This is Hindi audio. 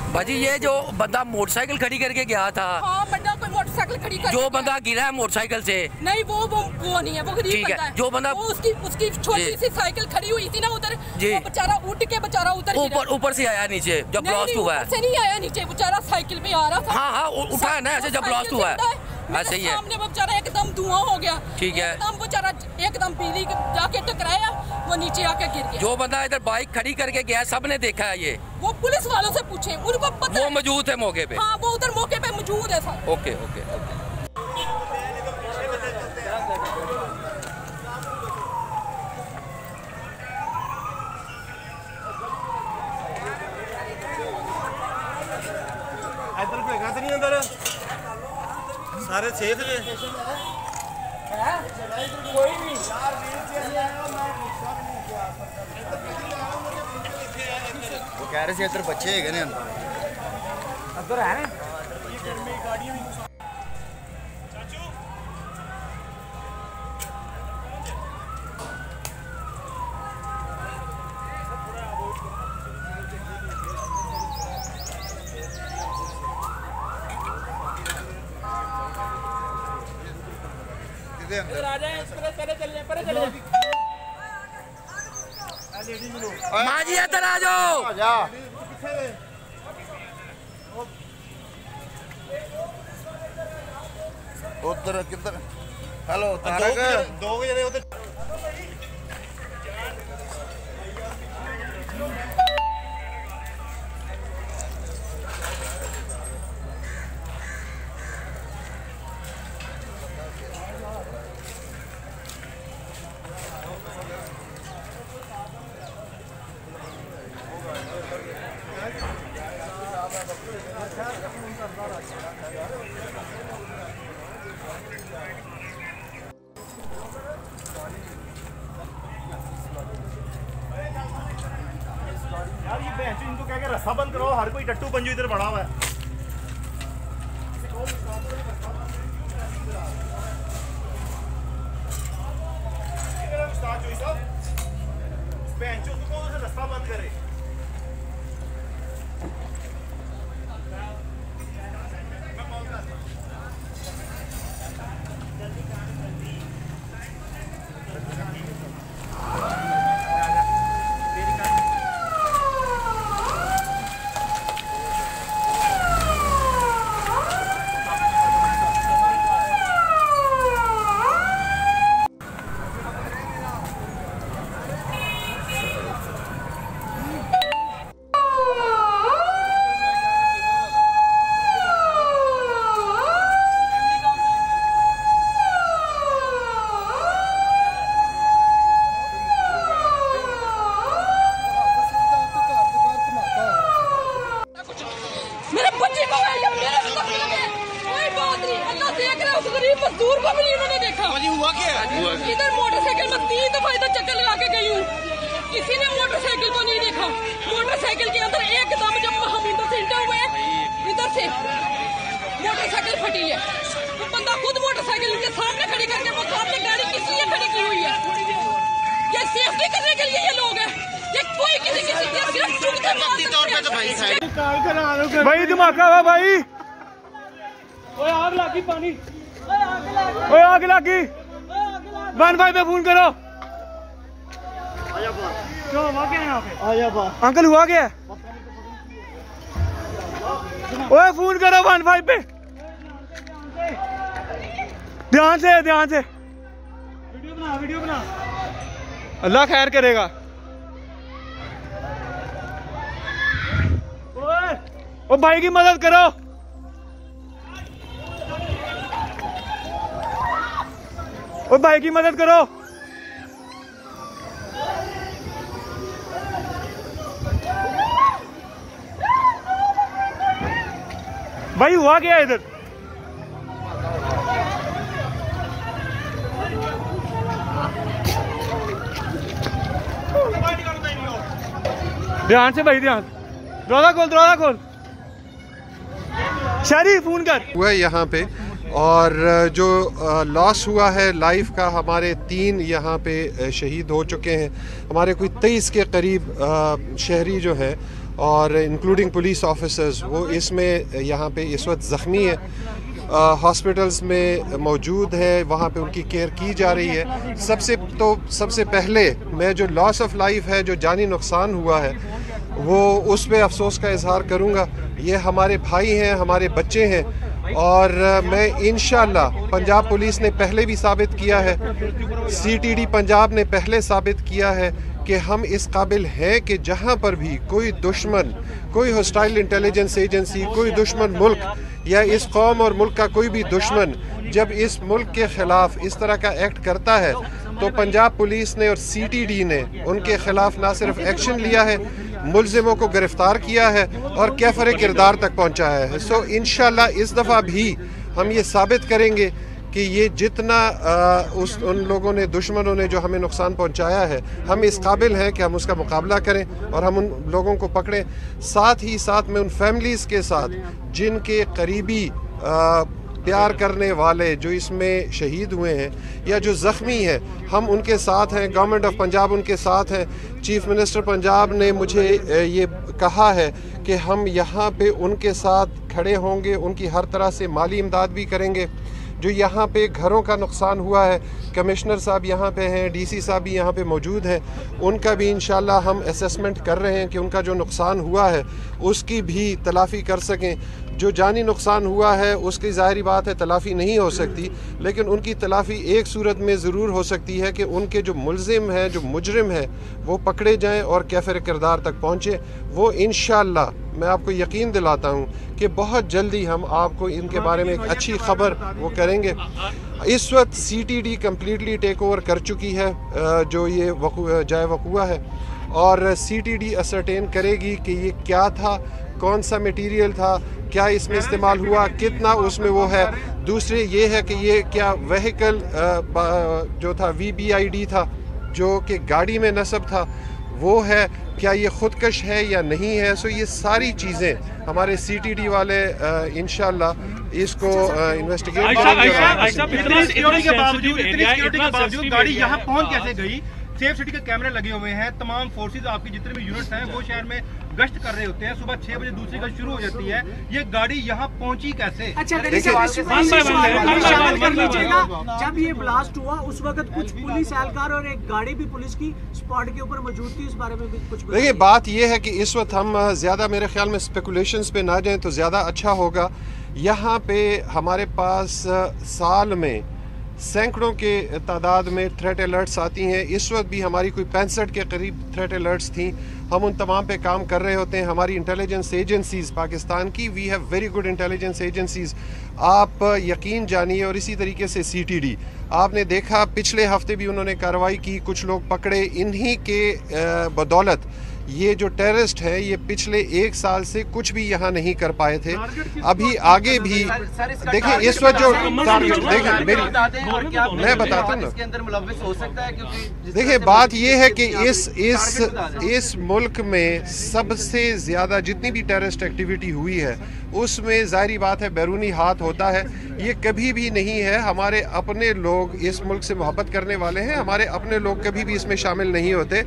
भाजी ये जो बंदा मोटरसाइकिल खड़ी करके गया था, हाँ, बंदा कोई मोटरसाइकिल खड़ी कर जो बंदा गिरा है मोटरसाइकिल से, नहीं वो नहीं है, वो गरीब बंदा है। जो बंदा उसकी छोटी सी साइकिल खड़ी हुई थी ना उधर, वो बेचारा उठ के बेचारा ऊपर से आया नीचे जब ब्लास्ट हुआ है। नहीं आया नीचे, बेचारा साइकिल पे आ रहा था। हाँ उठा है ना ऐसे जब ब्लास्ट हुआ है। ऐसे ही है, सामने वो बेचारा एकदम धुआं हो गया। ठीक है, एकदम बेचारा एकदम बिजली जाके टकराया, वो नीचे आके गिर गया। जो बंदा इधर बाइक खड़ी करके गया सबने देखा है ये, वो पुलिस वालों से पूछे, उनको पता, वो मौजूद है मौके पे। हाँ वो उधर मौके पे मौजूद है सर। ओके। इधर कोई गंद नहीं अंदर, सारे सेफ ने। कोई नहीं वो कह रहे थे इधर बच्चे है ने अंदर है ना। माँ जी इधर आ जाओ। उधर किधर? हेलो तारक, दो जने उधर। यार ये बेंच इनको कह के रास्ता बंद करो, हर कोई टट्टू पंजू इधर बड़ा हुआ है। बेंच उनको रास्ता बंद करे। मजदूर को भी नहीं उन्होंने देखा। हुआ क्या? इधर मोटरसाइकिल में 3 दफा इधर चक्कर लगा के गई हूँ, किसी ने मोटरसाइकिल को नहीं देखा। मोटरसाइकिल के अंदर एकदम जब हम इंटर से इंटर हुए, इधर से मोटरसाइकिल फटी है। तो बंदा खुद मोटरसाइकिल के सामने खड़ी करके, वो सामने गाड़ी किस लिए खड़ी की हुई है? ये सेफ्टी करने के लिए ये लोग हैं। ये कोई किसी के सिर्फ चुगते मारते भाई धमाका हुआ भाई। ओए आग लगी, पानी ओए आग लगी। 15 पे फोन करो। क्यों हुआ क्या यहाँ पे? अंकल हुआ क्या? ओए फोन करो 15 पे। ध्यान से वीडियो बना। अल्लाह खैर करेगा। ओ भाई की मदद करो। ओ भाई की मदद करो। भाई हुआ क्या इधर? ध्यान से भाई, ध्यान। दरवाजा खोल। शरीफ फोन कर हुआ यहाँ पे। और जो लॉस हुआ है लाइफ का, हमारे 3 यहाँ पे शहीद हो चुके हैं। हमारे कोई 23 के करीब शहरी जो है, और इंक्लूडिंग पुलिस ऑफिसर्स, वो इसमें यहाँ पे इस वक्त ज़ख्मी है, हॉस्पिटल्स में मौजूद है, वहाँ पे उनकी केयर की जा रही है। सबसे पहले मैं जो लॉस ऑफ लाइफ है, जो जानी नुकसान हुआ है, वो उस पे अफसोस का इजहार करूँगा। ये हमारे भाई हैं, हमारे बच्चे हैं, और मैं इंशाअल्लाह, पंजाब पुलिस ने पहले भी साबित किया है, CTD पंजाब ने पहले साबित किया है कि हम इस काबिल हैं कि जहाँ पर भी कोई दुश्मन, कोई हॉस्टाइल इंटेलिजेंस एजेंसी, कोई दुश्मन मुल्क या इस कौम और मुल्क का कोई भी दुश्मन जब इस मुल्क के ख़िलाफ़ इस तरह का एक्ट करता है, तो पंजाब पुलिस ने और CTD ने उनके ख़िलाफ़ ना सिर्फ एक्शन लिया है, मुलजिमों को गिरफ़्तार किया है और कैफ़र किरदार तक पहुँचाया है। सो इंशाअल्लाह इस दफ़ा भी हम ये साबित करेंगे कि ये जितना उन लोगों ने, दुश्मनों ने जो हमें नुकसान पहुंचाया है, हम इस काबिल हैं कि हम उसका मुकाबला करें और हम उन लोगों को पकड़ें। साथ ही साथ में उन फैमिलीज़ के साथ जिनके करीबी प्यार करने वाले जो इसमें शहीद हुए हैं या जो ज़ख्मी हैं, हम उनके साथ हैं। गवर्नमेंट ऑफ पंजाब उनके साथ हैं। चीफ मिनिस्टर पंजाब ने मुझे ये कहा है कि हम यहाँ पे उनके साथ खड़े होंगे, उनकी हर तरह से माली इमदाद भी करेंगे। जो यहाँ पे घरों का नुकसान हुआ है, कमिश्नर साहब यहाँ पे हैं, DC साहब भी यहाँ पे मौजूद हैं, उनका भी इंशाल्लाह हम असेसमेंट कर रहे हैं कि उनका जो नुकसान हुआ है उसकी भी तलाफ़ी कर सकें। जो जानी नुकसान हुआ है उसकी ज़ाहिरी बात है तलाफ़ी नहीं हो सकती, लेकिन उनकी तलाफ़ी एक सूरत में ज़रूर हो सकती है कि उनके जो मुलजिम हैं, जो मुजरिम हैं, वो पकड़े जाएँ और कैफ़र किरदार तक पहुँचे। वो इंशाअल्लाह मैं आपको यकीन दिलाता हूँ कि बहुत जल्दी हम आपको इनके बारे में एक अच्छी खबर वो करेंगे। इस वक्त CTD कम्प्लीटली टेक ओवर कर चुकी है जो ये जाए वक़ुआ है, और CTD असरटेन करेगी कि ये क्या था, कौन सा मटीरियल था, क्या इसमें इस्तेमाल हुआ, कितना उसमें वो है। दूसरे ये है कि ये क्या व्हीकल जो था VBID था, जो कि गाड़ी में नस्ब था, वो है, क्या ये खुदकश है या नहीं है। सो ये सारी चीज़ें हमारे CTD वाले इंशाअल्लाह इसको इन्वेस्टिगेट करेंगे। गाड़ी यहाँ पहुँच कैसे गई? सेफ सिटी के कैमरे लगे हुए हैं, तमाम फोर्सेज आपकी जितने भी यूनिट्स हैं वो शहर में गश्त कर रहे होते हैं। सुबह 6 बजे दूसरी गश्त शुरू हो जाती है। ये गाड़ी यहाँ पहुँची कैसे? अच्छा, जब ये ब्लास्ट हुआ उस वक्त कुछ पुलिस एहलकार और एक गाड़ी भी पुलिस की स्पॉट के ऊपर मौजूद थी, इस बारे में भी कुछ? देखिए, बात ये है कि इस वक्त हम ज़्यादा, मेरे ख्याल में स्पेकुलेशंस पे ना जाएं तो ज़्यादा अच्छा होगा। यहाँ पे हमारे पास साल में सैकड़ों के तादाद में थ्रेट अलर्ट्स आती हैं। इस वक्त भी हमारी कोई 65 के करीब थ्रेट अलर्ट्स थी। हम उन तमाम पे काम कर रहे होते हैं। हमारी इंटेलिजेंस एजेंसीज़ पाकिस्तान की, we have very good intelligence agencies, आप यकीन जानिए। और इसी तरीके से CTD, आपने देखा पिछले हफ्ते भी उन्होंने कार्रवाई की, कुछ लोग पकड़े। इन्हीं के बदौलत ये जो टेररिस्ट हैं, ये पिछले 1 साल से कुछ भी यहाँ नहीं कर पाए थे। अभी आगे भी देखिए, इस वक्त जो टारगेट, देखिए मेरी, मैं बताता हूँ ना। देखिए, बात ये है कि इस मुल्क में सबसे ज़्यादा जितनी भी टेररिस्ट एक्टिविटी हुई है उसमें ज़ाहिरी बात है बैरूनी हाथ होता है। ये कभी भी नहीं है, हमारे अपने लोग इस मुल्क से मोहब्बत करने वाले हैं, हमारे अपने लोग कभी भी इसमें शामिल नहीं होते।